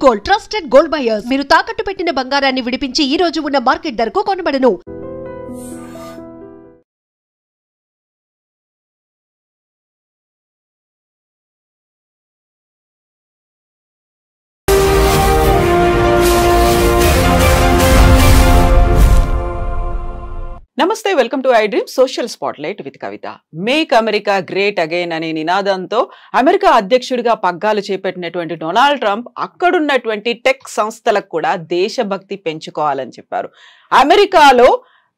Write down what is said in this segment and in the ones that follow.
Gold, trusted gold buyers. మీరు తాకట్టు పెట్టిన బంగారాన్ని విడిపించి ఈ రోజు ఉన్న మార్కెట్ ధరకు కొనబడును. నమస్తే, welcome to I dream social spotlight with Kavitha. Make America great again అనే నినాదంతో అమెరికా అధ్యక్షుడిగా పగ్గాలు చేపట్టినటువంటి డొనాల్డ్ ట్రంప్ అక్కడున్నటువంటి టెక్ సంస్థలకు కూడా దేశభక్తి పెంచుకోవాలని చెప్పారు. అమెరికాలో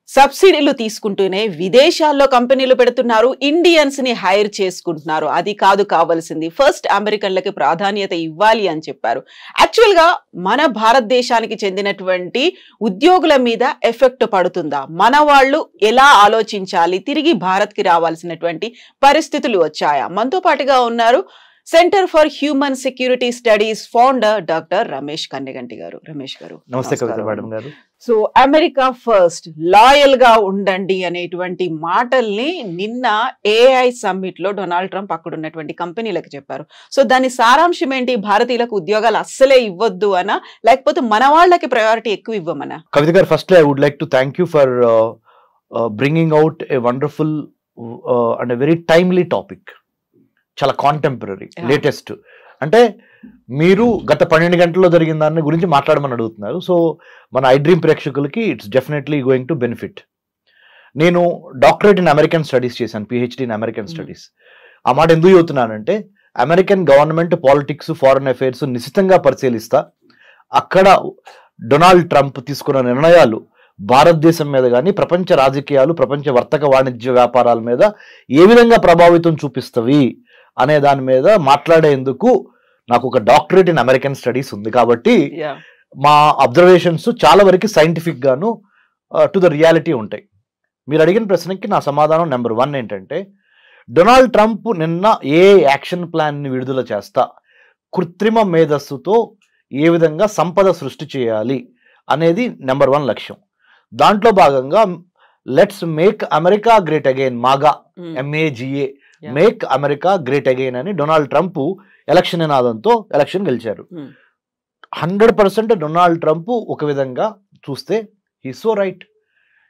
సబ్సిడీలు తీసుకుంటూనే విదేశాల్లో కంపెనీలు పెడుతున్నారు, ఇండియన్స్ ని హైర్ చేసుకుంటున్నారు. అది కాదు కావాల్సింది, ఫస్ట్ అమెరికన్లకి ప్రాధాన్యత ఇవ్వాలి అని చెప్పారు. యాక్చువల్ గా మన భారతదేశానికి చెందినటువంటి ఉద్యోగుల మీద ఎఫెక్ట్ పడుతుందా? మన వాళ్ళు ఎలా ఆలోచించాలి? తిరిగి భారత్ కి రావాల్సినటువంటి పరిస్థితులు వచ్చాయా? మనతో పాటుగా ఉన్నారు centre for human security studies founder doctor Ramesh Kanneganti గారు. రమేష్ గారు నమస్తే కవిత మేడం గారు. సో అమెరికా ఫస్ట్, లాయల్ గా ఉండండి అనేటువంటి మాటల్ని నిన్న ఏఐ సమ్మిట్ లో డొనాల్డ్ ట్రంప్ అక్కడ ఉన్నటువంటి కంపెనీలకు చెప్పారు. సో దాని సారాంశం ఏంటి? భారతీయులకు ఉద్యోగాలు అస్సలే ఇవ్వద్దు అనా, లేకపోతే మన వాళ్ళకి ప్రయారిటీ ఎక్కువ ఇవ్వమనా? Kavitha garu, first I would like to thank you for bringing out a wonderful and very timely topic. చాలా కాంటెంపరీ, లేటెస్ట్. అంటే మీరు గత 12 గంటల్లో జరిగిన దాని గురించి మాట్లాడమని అడుగుతున్నారు. సో మన ఐ డ్రీమ్ ప్రేక్షకులకి it's definitely going to benefit. నేను డాక్టరేట్ ఇన్ అమెరికన్ స్టడీస్ చేశాను, పిహెచ్డి ఇన్ అమెరికన్ స్టడీస్. ఆ మాట ఎందుకు చెబుతున్నానంటే, American government politics, foreign affairs నిశితంగా పరిశీలిస్తా అక్కడ డొనాల్డ్ ట్రంప్ తీసుకున్న నిర్ణయాలు భారతదేశం మీద కానీ, ప్రపంచ రాజకీయాలు, ప్రపంచ వర్తక వాణిజ్య వ్యాపారాల మీద ఏ విధంగా ప్రభావితం చూపిస్తవి అనే దాని మీద మాట్లాడేందుకు నాకు ఒక డాక్టరేట్ ఇన్ అమెరికన్ స్టడీస్ ఉంది. కాబట్టి మా అబ్జర్వేషన్స్ చాలా వరకు సైంటిఫిక్ గాను టు ద రియాలిటీ ఉంటాయి. మీరు అడిగిన ప్రశ్నకి నా సమాధానం నెంబర్ 1 ఏంటంటే, డొనాల్డ్ ట్రంప్ నిన్న ఏ యాక్షన్ ప్లాన్ని విడుదల చేస్తా కృత్రిమ మేధస్సుతో ఏ విధంగా సంపద సృష్టి చేయాలి అనేది నెంబర్ 1 లక్ష్యం. దాంట్లో భాగంగా let's make America great again, MAGA MAGA, make America great again అని డొనాల్డ్ ట్రంప్ ఎలక్షన్ నినాదంతో ఎలక్షన్ గెలిచారు. 100% డొనాల్డ్ ట్రంప్ ఒక విధంగా చూస్తే he so right.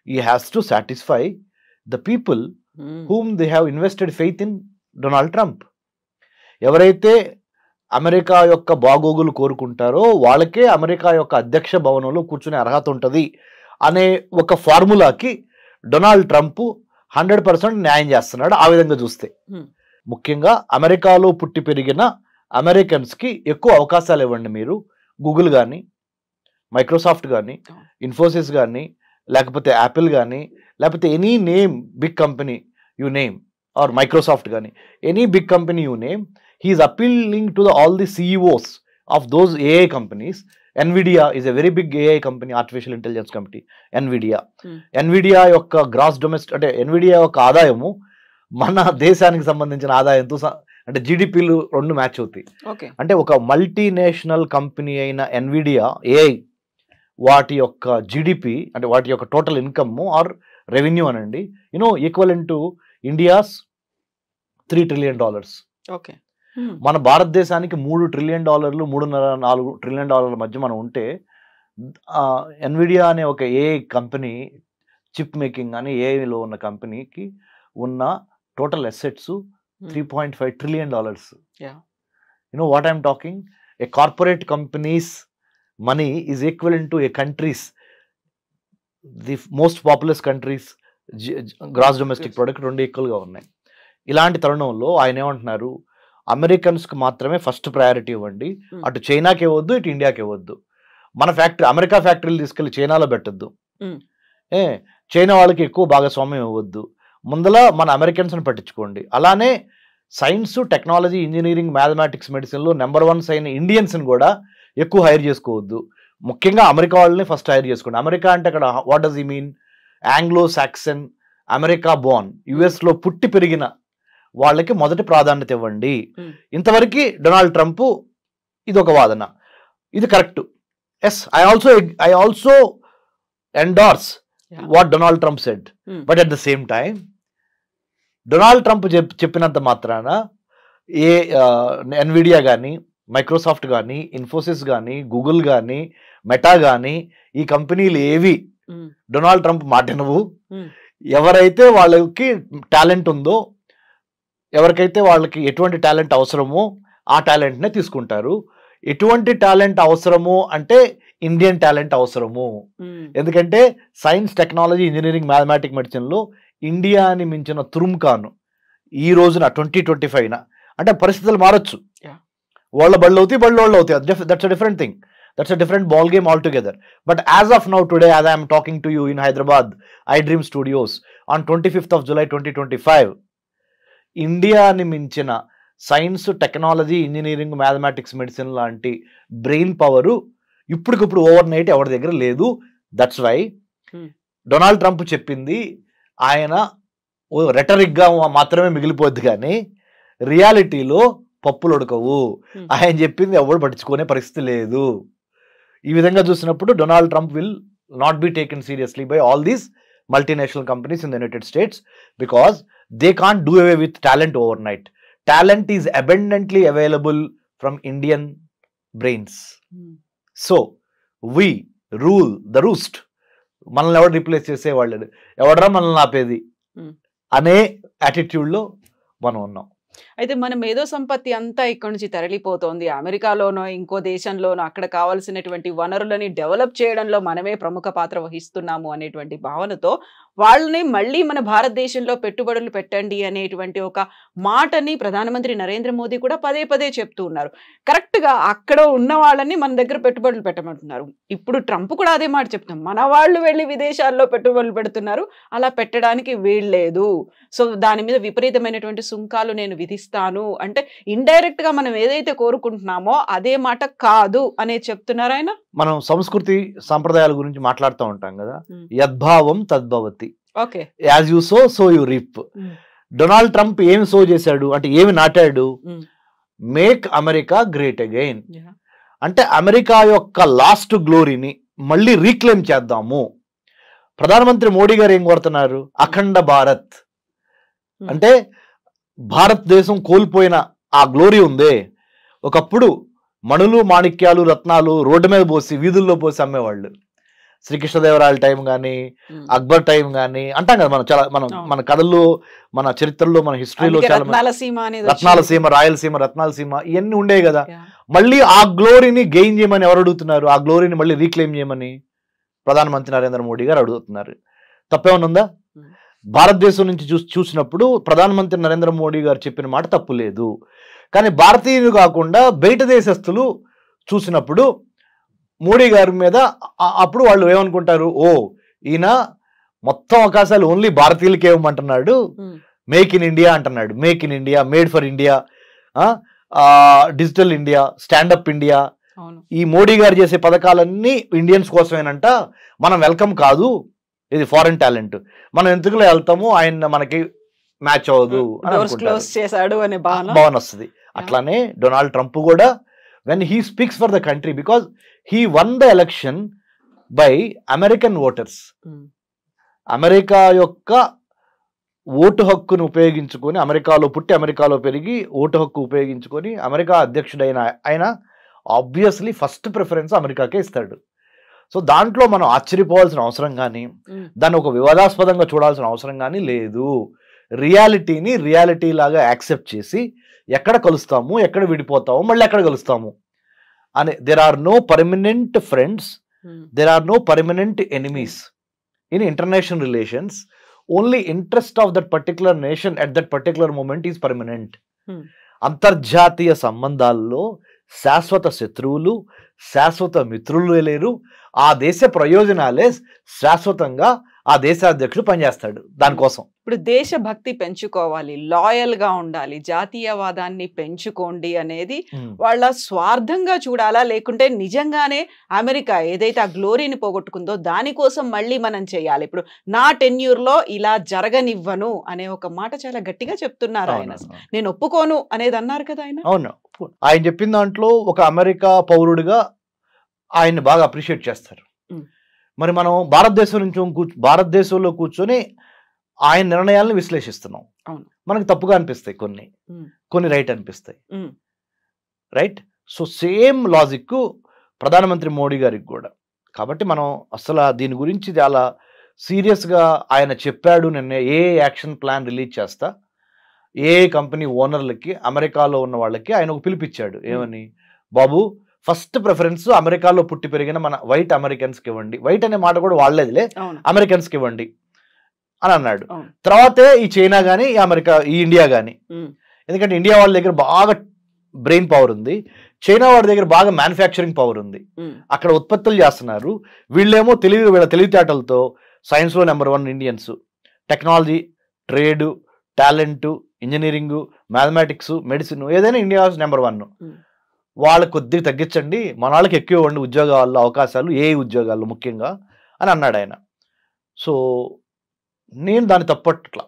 He has to satisfy the people whom they have invested faith in Donald Trump. ఎవరైతే America యొక్క బాగోగులు కోరుకుంటారో వాళ్ళకే అమెరికా యొక్క అధ్యక్ష భవనంలో కూర్చునే అర్హత ఉంటుంది అనే ఒక ఫార్ములాకి డొనాల్డ్ ట్రంప్ 100% న్యాయం చేస్తున్నాడు. ఆ విధంగా చూస్తే ముఖ్యంగా అమెరికాలో పుట్టి పెరిగిన అమెరికన్స్కి ఎక్కువ అవకాశాలు ఇవ్వండి. మీరు గూగుల్ కానీ, మైక్రోసాఫ్ట్ కానీ, ఇన్ఫోసిస్ కానీ, లేకపోతే యాపిల్ కానీ, లేకపోతే any name big company you name, or Microsoft కానీ, any big company you name, he's appealing to all the CEOs of those AI companies. NVIDIA is a very big AI company, artificial intelligence company, NVIDIA యొక్క gross domestic అంటే NVIDIA యొక్క ఆదాయము మన దేశానికి సంబంధించిన ఆదాయంతో అంటే GDPలు 2 మ్యాచ్ అవుతాయి. అంటే ఒక మల్టీనేషనల్ కంపెనీ అయిన NVIDIA AI వాటి యొక్క GDP అంటే వాటి యొక్క టోటల్ ఇన్కమ్ ఆర్ రెవెన్యూ అనండి, ఈక్వలెంట్ టు ఇండియాస్ $3 trillion. మన భారతదేశానికి $3 trillion, $3.5-4 trillion మధ్య మనం ఉంటే, ఎన్విడియా అనే ఒక AI కంపెనీ, చిప్ మేకింగ్ అని ఏఐలో ఉన్న కంపెనీకి ఉన్న total assets $3.5 trillion. What I'm talking? A corporate companies money is equivalent to a countries, the most populous countries gross domestic product 2 ఈక్వల్గా ఉన్నాయి. ఇలాంటి తరుణంలో ఆయన ఏమంటున్నారు, అమెరికన్స్కి మాత్రమే ఫస్ట్ ప్రయారిటీ ఇవ్వండి, అటు చైనాకి ఇవ్వద్దు, ఇటు ఇండియాకి ఇవ్వద్దు. మన ఫ్యాక్టరీ, అమెరికా ఫ్యాక్టరీలు తీసుకెళ్లి చైనాలో పెట్టద్దు, చైనా వాళ్ళకి ఎక్కువ భాగస్వామ్యం ఇవ్వద్దు, ముందల మన అమెరికన్స్ని పట్టించుకోండి. అలానే సైన్స్, టెక్నాలజీ, ఇంజనీరింగ్, మ్యాథమెటిక్స్, మెడిసిన్లో నెంబర్ 1 అయిన ఇండియన్స్ని కూడా ఎక్కువ హైర్ చేసుకోవద్దు. ముఖ్యంగా అమెరికా వాళ్ళని ఫస్ట్ హైర్ చేసుకోండి. అమెరికా అంటే అక్కడ what does he mean? Anglo Saxon, America Born, యుఎస్లో పుట్టి పెరిగిన వాళ్ళకి మొదటి ప్రాధాన్యత ఇవ్వండి. ఇంతవరకు డొనాల్డ్ ట్రంప్ ఇది ఒక వాదన, ఇది correct. Yes, I also endorse what Donald Trump said. But at the same time Donald Trump చెప్పినంత మాత్రాన ఏ ఎన్విడియా కానీ, మైక్రోసాఫ్ట్ కానీ, ఇన్ఫోసిస్ కానీ, గూగుల్ కానీ, మెటా కానీ, ఈ కంపెనీలు ఏవి డొనాల్డ్ ట్రంప్ మాటినవు. ఎవరైతే వాళ్ళకి టాలెంట్ ఉందో, ఎవరికైతే వాళ్ళకి ఎటువంటి టాలెంట్ అవసరమో ఆ టాలెంట్నే తీసుకుంటారు. ఎటువంటి టాలెంట్ అవసరము అంటే ఇండియన్ టాలెంట్ అవసరము. ఎందుకంటే సైన్స్, టెక్నాలజీ, ఇంజనీరింగ్, మ్యాథమెటిక్, మెడిసిన్లో ఇండియాని మించిన తురుముకాను ఈ రోజున 2025 అంటే పరిస్థితులు మారచ్చు. వాళ్ళ బళ్ళు అవుతాయి, బళ్ళు వాళ్ళు అవుతాయి. That's a different thing. That's a different ball game altogether. But as of now, today, as I am talking to you in Hyderabad, iDream Studios, on 25th of July 2025, ఇండియాని మించిన science, technology, engineering, mathematics, medicine లాంటి brain power ఇప్పటికిప్పుడు over night ఎవరి దగ్గర లేదు. That's why Donald Trump చెప్పింది ఆయన రెటరిక్గా మాత్రమే మిగిలిపోద్ది, కానీ రియాలిటీలో పప్పులు ఉడకవు. ఆయన చెప్పింది ఎవరు పట్టించుకునే పరిస్థితి లేదు. ఈ విధంగా చూసినప్పుడు Donald Trump will not be taken seriously by all these multinational companies in the United states because they can't do away with talent over night. Talent is abundantly available from Indian brains. So we rule the roost. మనల్ని ఎవరు replace చేసేవాళ్ళు, ఎవడరా మనల్ని ఆపేది అనే యాటిట్యూడ్లో మనం ఉన్నాం. అయితే మన మేధో సంపత్తి అంతా ఇక్కడ నుంచి తరలిపోతోంది. అమెరికాలోనో ఇంకో దేశంలోనో అక్కడ కావాల్సినటువంటి వనరులని డెవలప్ చేయడంలో మనమే ప్రముఖ పాత్ర వహిస్తున్నాము అనేటువంటి భావనతో వాళ్ళని మళ్ళీ మన భారతదేశంలో పెట్టుబడులు పెట్టండి అనేటువంటి ఒక మాటని ప్రధానమంత్రి నరేంద్ర మోదీ కూడా పదే పదే చెప్తూ ఉన్నారు. కరెక్ట్గా అక్కడ ఉన్న వాళ్ళని మన దగ్గర పెట్టుబడులు పెట్టమంటున్నారు. ఇప్పుడు ట్రంప్ కూడా అదే మాట చెప్తున్నాం, మన వాళ్ళు వెళ్ళి విదేశాల్లో పెట్టుబడులు పెడుతున్నారు, అలా పెట్టడానికి వీల్లేదు. సో దాని మీద విపరీతమైనటువంటి సుంకాలు నేను విధిస్తాను అంటే ఇండైరెక్ట్ గా మనం ఏదైతే కోరుకుంటున్నామో అదే మాట కాదు అనే చెప్తున్నారు ఆయన. మనం సంస్కృతి సంప్రదాయాల గురించి మాట్లాడుతూ ఉంటాం కదా, యద్భావం తద్భవతి, as you sow so you reap. Donald Trump ఏమి సో చేశాడు అంటే ఏమి నాటాడు? మేక్ అమెరికా గ్రేట్ అగైన్ అంటే అమెరికా యొక్క లాస్ట్ గ్లోరీని మళ్ళీ రీక్లెయిమ్ చేద్దాము. ప్రధానమంత్రి మోడీ గారు ఏం కోరుతున్నారు? అఖండ భారత్ అంటే భారతదేశం కోల్పోయిన ఆ గ్లోరీ ఉందే, ఒకప్పుడు మణులు, మాణిక్యాలు, రత్నాలు రోడ్డు మీద పోసి వీధుల్లో పోసి అమ్మేవాళ్ళు. శ్రీకృష్ణదేవరాయల టైం కానీ, అక్బర్ టైం కానీ అంటాం కదా మనం. చాలా మన కథల్లో, మన చరిత్రలో, మన హిస్టరీలో చాలా రత్నాలసీమ, రాయలసీమ, రత్నాలసీమ ఇవన్నీ ఉండేవి కదా. మళ్ళీ ఆ గ్లోరీని గెయిన్ చేయమని ఎవరు అడుగుతున్నారు? ఆ గ్లోరీని మళ్ళీ రీక్లెయిమ్ చేయమని ప్రధానమంత్రి నరేంద్ర మోడీ గారు అడుగుతున్నారు. తప్పేమన్నా ఉందా? భారతదేశం నుంచి చూసినప్పుడు ప్రధానమంత్రి నరేంద్ర మోడీ గారు చెప్పిన మాట తప్పు లేదు. కానీ భారతీయులు కాకుండా బయట దేశస్తులు చూసినప్పుడు మోడీ గారి మీద అప్పుడు వాళ్ళు ఏమనుకుంటారు? ఓ, ఈయన మొత్తం అవకాశాలు ఓన్లీ భారతీయులకే ఇవ్వమంటున్నాడు, మేక్ ఇన్ ఇండియా అంటున్నాడు. Make in India, made for India, digital India, stand up India, ఈ మోడీ గారు చేసే పథకాలన్నీ ఇండియన్స్ కోసమేనంట. మనం వెల్కమ్ కాదు, ఇది ఫారెన్ టాలెంట్, మనం ఎందుకులో వెళ్తాము, ఆయన మనకి మ్యాచ్ అవ్వదు అని భావన వస్తుంది. అట్లానే డొనాల్డ్ ట్రంప్ కూడా when he speaks for the country because he one the election by American voters. America యొక్క ఓటు హక్కును ఉపయోగించుకొని, అమెరికాలో పుట్టి అమెరికాలో పెరిగి ఓటు హక్కు ఉపయోగించుకొని అమెరికా అధ్యక్షుడైన ఆయన ఆబ్వియస్లీ ఫస్ట్ ప్రిఫరెన్స్ అమెరికాకే ఇస్తాడు. సో దాంట్లో మనం ఆశ్చర్యపోవాల్సిన అవసరం కానీ, దాన్ని ఒక వివాదాస్పదంగా చూడాల్సిన అవసరం కానీ లేదు. రియాలిటీని రియాలిటీ లాగా యాక్సెప్ట్ చేసి ఎక్కడ కలుస్తాము, ఎక్కడ విడిపోతాము, మళ్ళీ ఎక్కడ కలుస్తాము అని. There are no permanent friends, there are no permanent enemies in international relations. Only interest of that particular nation at that particular moment is permanent. అంతర్జాతీయ సంబంధాల్లో శాశ్వత శత్రువులు, శాశ్వత మిత్రులు లేరు. ఆ దేశ ప్రయోజనాలే శాశ్వతంగా ఆ దేశాధ్యక్షుడు పనిచేస్తాడు దానికోసం. ఇప్పుడు దేశభక్తి పెంచుకోవాలి, లాయల్ గా ఉండాలి, జాతీయవాదాన్ని పెంచుకోండి అనేది వాళ్ళ స్వార్థంగా చూడాలా, లేకుంటే నిజంగానే అమెరికా ఏదైతే ఆ గ్లోరీని పోగొట్టుకుందో దానికోసం మళ్ళీ మనం చేయాలి? ఇప్పుడు నా టెన్యూర్ లో ఇలా జరగనివ్వను అనే ఒక మాట చాలా గట్టిగా చెప్తున్నారు ఆయన. నేను ఒప్పుకోను అనేది అన్నారు కదా ఆయన. అవును, ఆయన చెప్పిన దాంట్లో ఒక అమెరికా పౌరుడిగా ఆయన్ని బాగా అప్రిషియేట్ చేస్తారు. మరి మనం భారతదేశంలో కూర్చొని ఆయన నిర్ణయాలను విశ్లేషిస్తున్నాం. మనకు తప్పుగా అనిపిస్తాయి కొన్ని రైట్ అనిపిస్తాయి. రైట్, సో సేమ్ లాజిక్ ప్రధానమంత్రి మోడీ గారికి కూడా. కాబట్టి మనం అసలు దీని గురించి చాలా సీరియస్గా ఆయన చెప్పాడు. నిన్న ఏ యాక్షన్ ప్లాన్ రిలీజ్ చేస్తా, ఏ కంపెనీ ఓనర్లకి అమెరికాలో ఉన్న వాళ్ళకి ఆయన ఒక పిలిపించాడు. ఏమని, బాబు ఫస్ట్ ప్రిఫరెన్స్ అమెరికాలో పుట్టి పెరిగిన మన వైట్ అమెరికన్స్కి ఇవ్వండి, వైట్ అనే మాట కూడా వాడలేదులే, అమెరికన్స్కి ఇవ్వండి అని అన్నాడు. తర్వాతే ఈ చైనా కానీ ఈ ఇండియా కానీ, ఎందుకంటే ఇండియా వాళ్ళ దగ్గర బాగా బ్రెయిన్ పవర్ ఉంది, చైనా వాడి దగ్గర బాగా మ్యానుఫ్యాక్చరింగ్ పవర్ ఉంది, అక్కడ ఉత్పత్తులు చేస్తున్నారు. వీళ్ళేమో వీళ్ళ తెలివితేటలతో సైన్స్లో number 1 Indians, technology, trade, talent, engineering, mathematics, medicine, ఏదైనా ఇండియా నెంబర్ 1. వాళ్ళకి కొద్దిగా తగ్గించండి, మన వాళ్ళకి ఎక్కువ ఇవ్వండి ఉద్యోగాల్లో అవకాశాలు, ఏ ఉద్యోగాల్లో ముఖ్యంగా అని అన్నాడు ఆయన. సో నేను దాన్ని తప్పట్లా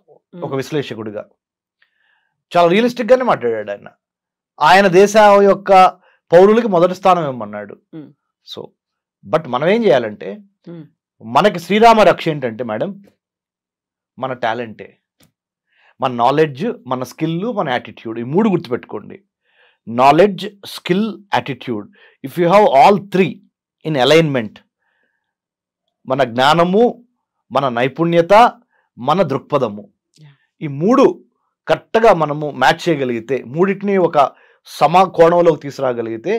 ఒక విశ్లేషకుడిగా, చాలా రియలిస్టిక్గానే మాట్లాడాడు ఆయన. ఆయన దేశం యొక్క పౌరులకి మొదటి స్థానం ఇవ్వమన్నాడు. సో బట్ మనం ఏం చేయాలంటే, మనకి శ్రీరామ రక్ష ఏంటంటే మేడం, మన టాలెంటే, మన నాలెడ్జ్, మన స్కిల్, మన యాటిట్యూడ్, ఈ 3 గుర్తుపెట్టుకోండి. Knowledge, skill, attitude. If you have all 3 in alignment, మన జ్ఞానము, మన నైపుణ్యత, మన దృక్పథము, ఈ 3 కరెక్ట్గా మనము మ్యాచ్ చేయగలిగితే, 3టిని ఒక సమకోణంలోకి తీసుకురాగలిగితే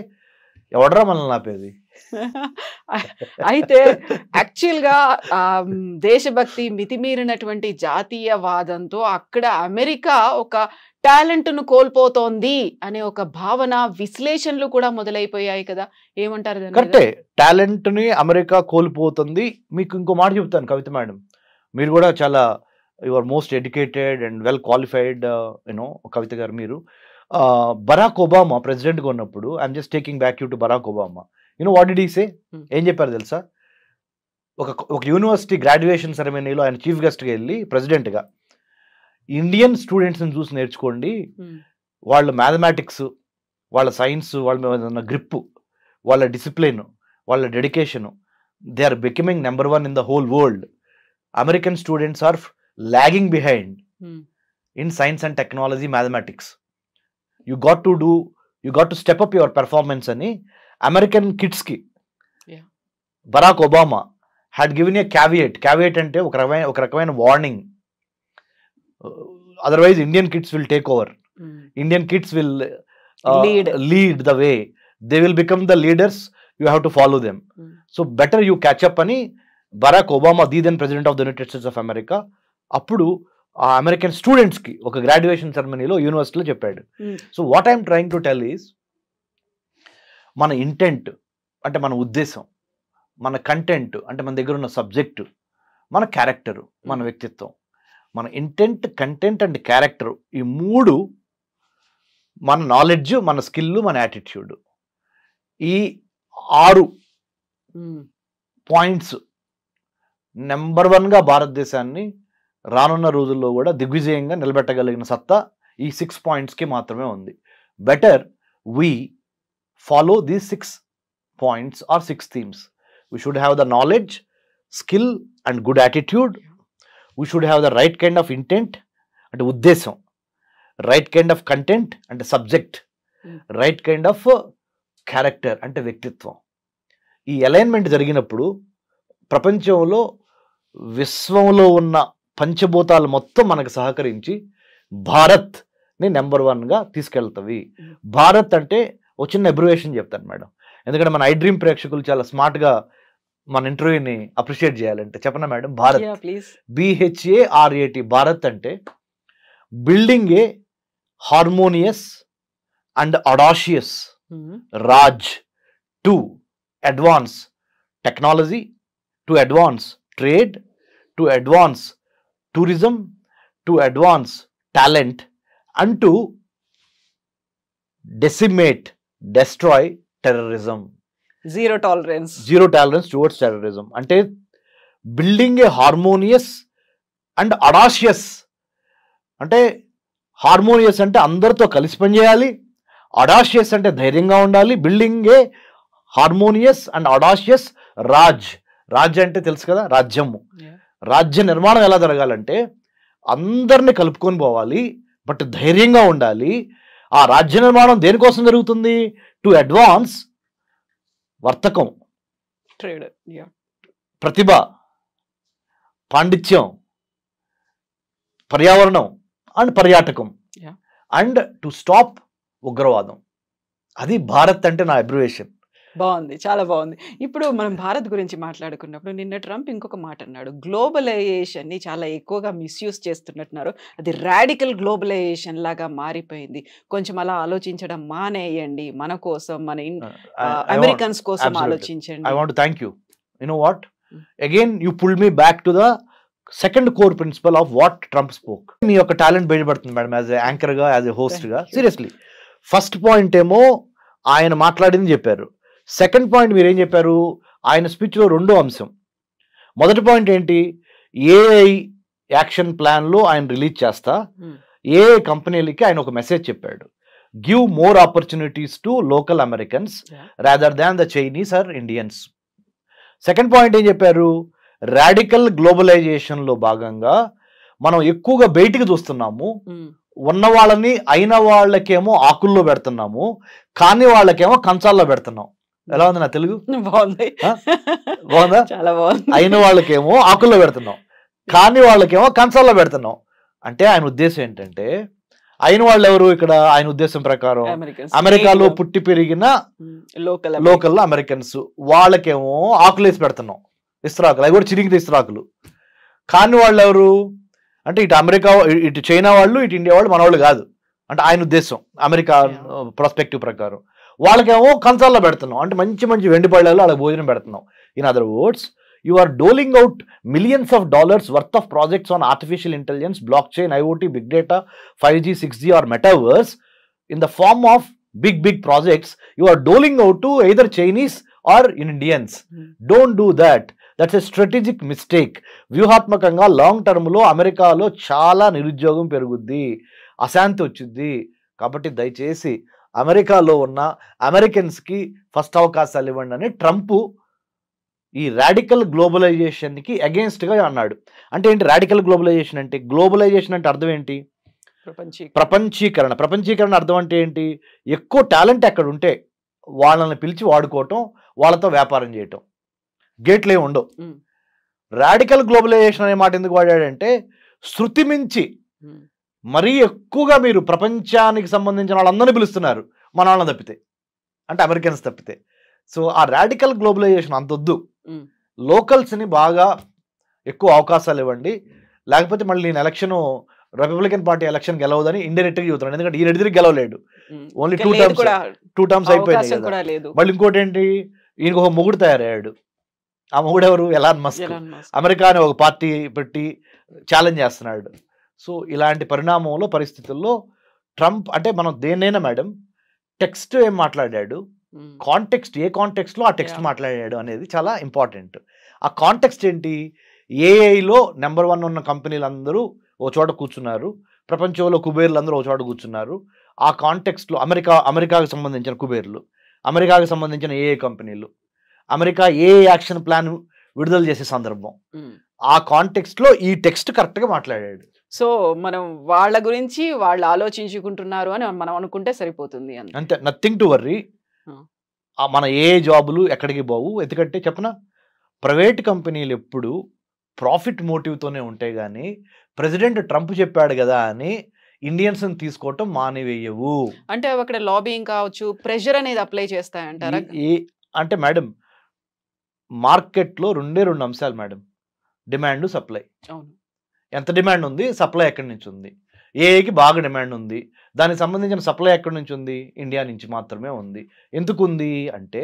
ఎవడరా మనల్ని ఆపేది? అయితే యాక్చువల్గా దేశభక్తి, మితిమీరినటువంటి జాతీయవాదంతో అక్కడ అమెరికా ఒక టాలెంట్ను కోల్పోతోంది అనే ఒక భావన, విశ్లేషణలు కూడా మొదలైపోయాయి కదా, ఏమంటారు? కరెక్టే, టాలెంట్ని అమెరికా కోల్పోతుంది. మీకు ఇంకో మాట చెప్తాను కవిత మేడం, మీరు కూడా చాలా your most educated and well qualified Kavitha garu. మీరు బరాక్ ఒబామా ప్రెసిడెంట్గా ఉన్నప్పుడు, I'm just taking back you to Barack Obama, what did he say? ఏం చెప్పారు తెలుసా? ఒక యూనివర్సిటీ గ్రాడ్యుయేషన్ సెరమనీలో ఆయన చీఫ్ గెస్ట్గా వెళ్ళి ప్రెసిడెంట్గా, ఇండియన్ స్టూడెంట్స్ని చూసి నేర్చుకోండి, వాళ్ళ మ్యాథమెటిక్స్, వాళ్ళ సైన్స్, వాళ్ళ గ్రిప్, వాళ్ళ డిసిప్లిన్, వాళ్ళ dedication, they are becoming number 1 in the whole world. American students are lagging behind in science and technology, mathematics. You got to step up your performance అని American కిడ్స్కి Barack Obama had given a caveat అంటే ఒక రకమైన warning. Otherwise Indian kids will take over, Indian kids will lead the way, they will become the leaders, you have to follow them. So better you catch up అని Barack Obama, the then president of the United States of America, అప్పుడు ఆ American స్టూడెంట్స్కి ఒక graduation సెరమనీలో యూనివర్సిటీలో చెప్పాడు. So what I'm trying to tell is, మన intent అంటే మన ఉద్దేశం, మన కంటెంట్ అంటే మన దగ్గర ఉన్న సబ్జెక్టు, మన క్యారెక్టరు, మన వ్యక్తిత్వం, మన ఇంటెంట్, కంటెంట్ అండ్ క్యారెక్టర్, ఈ 3 మన నాలెడ్జ్, మన స్కిల్, మన యాటిట్యూడ్, ఈ 6 పాయింట్స్ నెంబర్ 1గా భారతదేశాన్ని రానున్న రోజుల్లో కూడా దిగ్విజయంగా నిలబెట్టగలిగిన సత్తా ఈ 6 పాయింట్స్కి మాత్రమే ఉంది. Better we follow these 6 points or 6 themes. We should have the knowledge, skill and good attitude. We should have the right kind of intent and uddesam, right kind of content and subject, right kind of character and వ్యక్తిత్వం. ఈ alignment జరిగినప్పుడు ప్రపంచంలో, విశ్వంలో ఉన్న పంచభూతాలు మొత్తం మనకు సహకరించి భారత్ని నెంబర్ 1గా తీసుకెళ్తవి. భారత్ అంటే ఒక చిన్న అబ్రివేషన్ చెప్తాను మేడం, ఎందుకంటే మన ఐ డ్రీమ్ ప్రేక్షకులు చాలా స్మార్ట్గా మన ఇంటర్వ్యూని అప్రిషియేట్ చేయాలంటే చెప్పనా మేడం? భారత్, BHARAT. భారత్ అంటే building a harmonious and audacious Raj to advance technology, to advance trade, to advance tourism, to advance talent and to decimate, destroy terrorism. Zero tolerance towards terrorism. అంటే building a harmonious and audacious, అంటే harmonious అంటే అందరితో కలిసి పనిచేయాలి, audacious అంటే ధైర్యంగా ఉండాలి. Building a harmonious and audacious Raj అంటే తెలుసు కదా, రాజ్యము. రాజ్య నిర్మాణం ఎలా జరగాలంటే అందరిని కలుపుకొని పోవాలి, బట్ ధైర్యంగా ఉండాలి. ఆ రాజ్య నిర్మాణం దేనికోసం జరుగుతుంది? టు అడ్వాన్స్ వర్తకం, ట్రేడ్, ప్రతిభ, పాండిత్యం, పర్యావరణం అండ్ పర్యాటకం, అండ్ టు స్టాప్ ఉగ్రవాదం. అది భారత్ అంటే నా అబ్రివేషన్. బాగుంది, చాలా బాగుంది. ఇప్పుడు మనం భారత్ గురించి మాట్లాడుకున్నప్పుడు నిన్న ట్రంప్ ఇంకొక మాట అన్నాడు, గ్లోబలైజేషన్ ని చాలా ఎక్కువగా మిస్యూజ్ చేస్తున్నట్టున్నారు, అది రాడికల్ గ్లోబలైజేషన్ లాగా మారిపోయింది, కొంచెం అలా ఆలోచించడం మానేయండి, మన కోసం, మన అమెరికన్స్ కోసం ఆలోచించండి. I want to thank you. You know what? Again, you pulled me back to the second core principle of what Trump spoke. మీ యొక్క టాలెంట్ బయటపడుతుంది మేడం, యాజ్ ఎ యాంకర్ గా, యాజ్ ఎ హోస్ట్ గా. Seriously, first point ఏమో ఆయన మాట్లాడింది చెప్పారు. Second point మీరు ఏం చెప్పారు? ఆయన స్పీచ్లో రెండో అంశం. మొదటి పాయింట్ ఏంటి? ఏఐ యాక్షన్ ప్లాన్లో ఆయన రిలీజ్ చేస్తా ఏఐ కంపెనీలకి ఆయన ఒక మెసేజ్ చెప్పాడు, give more opportunities to local Americans rather than the Chinese or Indians. Second point ఏం చెప్పారు? రాడికల్ గ్లోబలైజేషన్లో భాగంగా మనం ఎక్కువగా బయటికి చూస్తున్నాము, ఉన్న వాళ్ళని అయిన వాళ్ళకేమో ఆకుల్లో పెడుతున్నాము, కాని వాళ్ళకేమో కంచాల్లో పెడుతున్నాం. ఎలా ఉంది నా తెలుగు? బాగుంది, బాగుందా? చాలా బాగుంది. అయిన వాళ్ళకేమో ఆకుల్లో పెడుతున్నాం, కాని వాళ్ళకేమో కంచాల్లో పెడుతున్నాం. అంటే ఆయన ఉద్దేశం ఏంటంటే, అయిన వాళ్ళు ఎవరు ఇక్కడ? ఆయన ఉద్దేశం ప్రకారం అమెరికాలో పుట్టి పెరిగిన లోకల్ అమెరికన్స్, వాళ్ళకేమో ఆకులేసి పెడుతున్నాం, ఇస్త్రాకులు, అవి కూడా చిరిగిన ఇస్త్రాకులు. కాని వాళ్ళు ఎవరు అంటే, ఇటు అమెరికా, ఇటు చైనా వాళ్ళు, ఇటు ఇండియా వాళ్ళు మన వాళ్ళు కాదు. అంటే ఆయన ఉద్దేశం అమెరికా ప్రాస్పెక్టివ్ ప్రకారం. వాళ్ళకేమో కంచాల్లో పెడుతున్నాం, అంటే మంచి మంచి వెండి పళ్ళలో వాళ్ళకి భోజనం పెడుతున్నాం. In other words, you are doling out millions of dollars worth of projects on artificial intelligence, blockchain, IoT, big data, 5G, 6G or metaverse in the form of big projects. You are doling out to either Chinese or Indians. Don't do that. That's a strategic mistake. వ్యూహాత్మకంగా long టర్మ్లో అమెరికాలో చాలా నిరుద్యోగం పెరుగుద్ది, అశాంతి వచ్చింది. కాబట్టి దయచేసి అమెరికాలో ఉన్న అమెరికన్స్కి ఫస్ట్ అవకాశాలు ఇవ్వండి అని ట్రంప్ ఈ రాడికల్ గ్లోబలైజేషన్కి అగేన్స్ట్గా అన్నాడు. అంటే ఏంటి రాడికల్ గ్లోబలైజేషన్ అంటే? గ్లోబలైజేషన్ అంటే అర్థం ఏంటి? ప్రపంచీకరణ. ప్రపంచీకరణ అర్థం అంటే ఏంటి? ఎక్కువ టాలెంట్ ఎక్కడ ఉంటే వాళ్ళని పిలిచి వాడుకోవటం, వాళ్ళతో వ్యాపారం చేయటం, గేట్లే ఉండవు. రాడికల్ గ్లోబలైజేషన్ అనే మాట ఎందుకు వాడాడంటే, శృతి మించి మరీ ఎక్కువగా మీరు ప్రపంచానికి సంబంధించిన వాళ్ళందరినీ పిలుస్తున్నారు, మన వాళ్ళని తప్పితే, అంటే అమెరికన్స్ తప్పితే. సో ఆ రాడికల్ గ్లోబలైజేషన్ అంతొద్దు, లోకల్స్ని బాగా ఎక్కువ అవకాశాలు ఇవ్వండి, లేకపోతే మళ్ళీ నేను ఎలక్షన్ రిపబ్లికన్ పార్టీ ఎలక్షన్ గెలవదని ఇండైరెక్ట్గా చెబుతున్నాను. ఎందుకంటే ఈయన ఎదురు గెలవలేడు, ఓన్లీ టూ టర్మ్స్ అయిపోయింది. మళ్ళీ ఇంకోటి ఏంటి, ఈయనకు ఒక మొగుడు తయారయ్యాడు. ఆ మొగుడు ఎవరు? Elon Musk. అమెరికా అని ఒక పార్టీ పెట్టి ఛాలెంజ్ చేస్తున్నాడు. సో ఇలాంటి పరిస్థితుల్లో ట్రంప్ అంటే, మనం దేన్నైనా మేడం టెక్స్ట్ ఏం మాట్లాడాడు, కాంటెక్స్ట్ ఏ కాంటెక్స్ట్లో ఆ టెక్స్ట్ మాట్లాడాడు అనేది చాలా ఇంపార్టెంట్. ఆ కాంటెక్స్ట్ ఏంటి? ఏఐలో నెంబర్ 1 ఉన్న కంపెనీలందరూ ఓ చోట కూర్చున్నారు, ప్రపంచంలో కుబేర్లు అందరూ ఓ చోట కూర్చున్నారు. ఆ కాంటెక్స్ట్లో అమెరికాకు సంబంధించిన కుబేర్లు, అమెరికాకు సంబంధించిన ఏఐ కంపెనీలు, అమెరికా ఏ యాక్షన్ ప్లాన్ విడుదల చేసే సందర్భం, ఆ కాంటెక్స్ట్లో ఈ టెక్స్ట్ కరెక్ట్గా మాట్లాడాడు. సో మనం వాళ్ళ గురించి వాళ్ళు ఆలోచించుకుంటున్నారు అని మనం అనుకుంటే సరిపోతుంది అంతే, నథింగ్ టు వర్రీ. మన ఏ జాబులు ఎక్కడికి పోవు. ఎందుకంటే చెప్పనా, ప్రైవేట్ కంపెనీలు ఎప్పుడు ప్రాఫిట్ మోటివ్తోనే ఉంటాయి, కానీ ప్రెసిడెంట్ ట్రంప్ చెప్పాడు కదా అని ఇండియన్స్ని తీసుకోవటం మానివేయవు. అంటే అక్కడ లాబింగ్ కావచ్చు, ప్రెషర్ అనేది అప్లై చేస్తాయంటారా? అంటే మేడం, మార్కెట్లో రెండు అంశాలు మేడం, డిమాండ్, సప్లై. ఎంత డిమాండ్ ఉంది, సప్లై ఎక్కడి నుంచి ఉంది? ఏఐకి బాగా డిమాండ్ ఉంది, దానికి సంబంధించిన సప్లై ఎక్కడి నుంచి ఉంది? ఇండియా నుంచి మాత్రమే ఉంది. ఎందుకు ఉంది అంటే,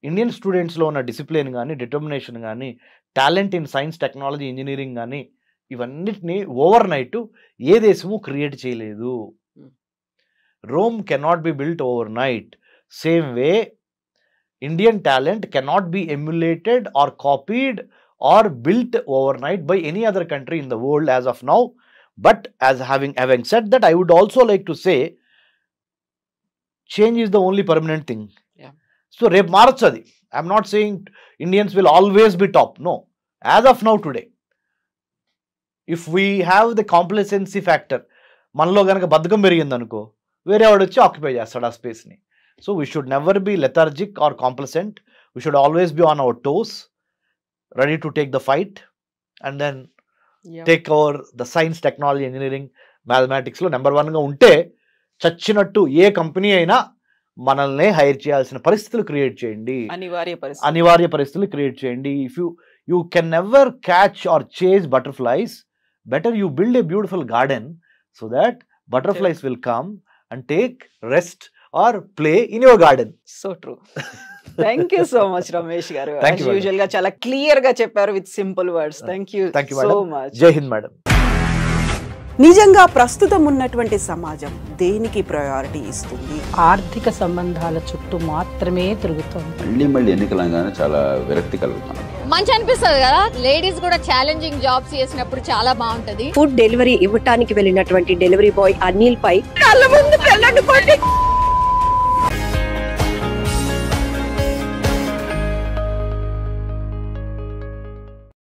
ఇండియన్ స్టూడెంట్స్లో ఉన్న డిసిప్లిన్ కానీ, డిటర్మినేషన్ కానీ, talent in science, technology, engineering కానీ, ఇవన్నిటిని ఓవర్ నైట్ ఏ దేశము క్రియేట్ చేయలేదు. Rome cannot be built overnight. Same way Indian talent cannot be emulated or copied or built overnight by any other country in the world as of now. But as having said that, I would also like to say, change is the only permanent thing. So rep marchadi, I am not saying Indians will always be top, no. As of now today, if we have the complacency factor, మనలో గనక బద్ధకం పెరిగింది అనుకో, వేరే వాడు వచ్చి occupy చేస్తాడు ఆ స్పేస్ని. So we should never be lethargic or complacent. We should always be on our toes, ready to take the fight and then take over the science, technology, engineering, మ్యాథమెటిక్స్లో నెంబర్ 1గా ఉంటే చచ్చినట్టు ఏ కంపెనీ అయినా మనల్ని hire చేయాల్సిన పరిస్థితులు create చేయండి, అనివార్య పరిస్థితులు క్రియేట్ చేయండి. If you can never catch or chase butterflies, better you build a beautiful garden so that butterflies will come and take rest or play in your garden. So true. Thank you so much Ramesh garu. Usual గా చాలా clear గా చెప్పారు with simple words. Thank you so much. జై హింద్ madam. నిజంగా ప్రస్తుతం ఉన్నటువంటి సమాజం దేనికి ప్రయారిటీ ఇస్తుంది? ఆర్థిక సంబంధాల చుట్టూ మాత్రమే తిరుగుతుంది. మళ్ళీ ఎన్నికలంగానే చాలా విరక్తి కలుగుతాను. మంచి అనిపిస్తుంది కదా, లేడీస్ కూడా ఛాలెంజింగ్ జాబ్స్ చేసినప్పుడు చాలా బాగుంటది. ఫుడ్ డెలివరీ ఇవ్వటానికి వెళ్ళినటువంటి డెలివరీ బాయ్ అనిల్ పై కళ్ళ ముందు